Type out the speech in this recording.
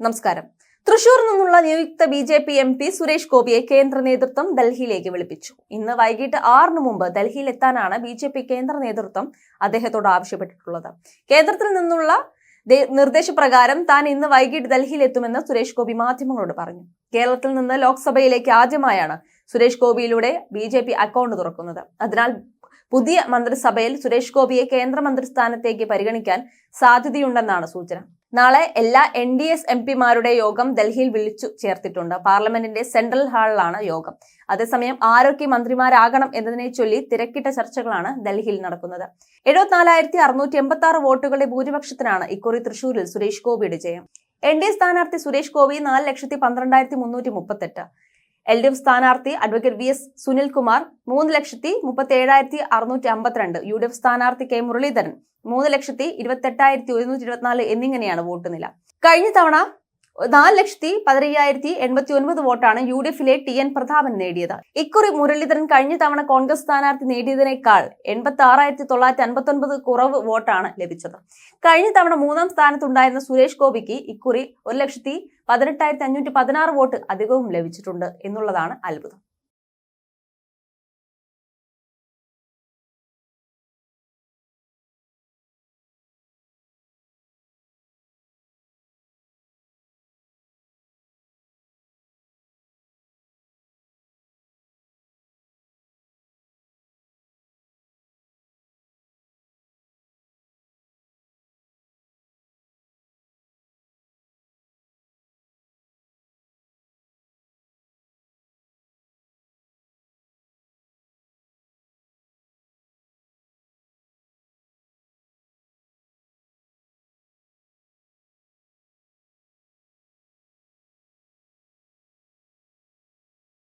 നമസ്കാരം. തൃശൂരിൽ നിന്നുള്ള നിയുക്ത ബി.ജെ.പി. എം.പി. സുരേഷ് ഗോപിയെ കേന്ദ്ര നേതൃത്വം ഡൽഹിയിലേക്ക് വിളിപ്പിച്ചു. ഇന്ന് വൈകിട്ട് 6 മുമ്പ് ഡൽഹിയിൽ എത്താനാണ് ബി.ജെ.പി. കേന്ദ്ര നേതൃത്വം അദ്ദേഹത്തോട് ആവശ്യപ്പെട്ടിട്ടുള്ളത്. കേന്ദ്രത്തിൽ നിന്നുള്ള നിർദ്ദേശപ്രകാരം താൻ ഇന്ന് വൈകിട്ട് ഡൽഹിയിൽ എത്തുമെന്ന് സുരേഷ് ഗോപി മാധ്യമങ്ങളോട് പറഞ്ഞു. കേരളത്തിൽ നിന്ന് ലോക്സഭയിലേക്ക് ആദ്യമായാണ് സുരേഷ് ഗോപിയിലൂടെ ബി.ജെ.പി. അക്കൗണ്ട് തുറക്കുന്നത്. അതിനാൽ പുതിയ മന്ത്രിസഭയിൽ സുരേഷ് ഗോപിയെ കേന്ദ്രമന്ത്രി സ്ഥാനത്തേക്ക് പരിഗണിക്കാൻ സാധ്യതയുണ്ടെന്നാണ് സൂചന. നാളെ എല്ലാ NDS MP-മാരുടെ യോഗം ഡൽഹിയിൽ വിളിച്ചു ചേർത്തിട്ടുണ്ട്. പാർലമെന്റിന്റെ സെൻട്രൽ ഹാളിലാണ് യോഗം. അതേസമയം ആരൊക്കെ മന്ത്രിമാരാകണം എന്നതിനെ ചൊല്ലി തിരക്കിട്ട ചർച്ചകളാണ് ഡൽഹിയിൽ നടക്കുന്നത്. 74,686 വോട്ടുകളുടെ ഭൂരിപക്ഷത്തിനാണ് ഇക്കുറി തൃശൂരിൽ സുരേഷ് ഗോപിയുടെ ജയം. NDA സ്ഥാനാർത്ഥി സുരേഷ് ഗോപി 4,12,338, LDF സ്ഥാനാർത്ഥി അഡ്വക്കേറ്റ് VS സുനിൽകുമാർ 3,37,652, UDF സ്ഥാനാർത്ഥി K മുരളീധരൻ 3,28,124 എന്നിങ്ങനെയാണ് വോട്ട് നില. കഴിഞ്ഞ തവണ 4,15,089 വോട്ടാണ് UDF-ലെ TN പ്രതാപൻ നേടിയത്. ഇക്കുറി മുരളീധരൻ കഴിഞ്ഞ തവണ കോൺഗ്രസ് സ്ഥാനാർത്ഥി നേടിയതിനേക്കാൾ 86,959 കുറവ് വോട്ടാണ് ലഭിച്ചത്. കഴിഞ്ഞ തവണ 3-ാം സ്ഥാനത്തുണ്ടായിരുന്ന സുരേഷ് ഗോപിക്ക് ഇക്കുറി 1,18,516 വോട്ട് അധികവും ലഭിച്ചിട്ടുണ്ട് എന്നുള്ളതാണ് അത്ഭുതം.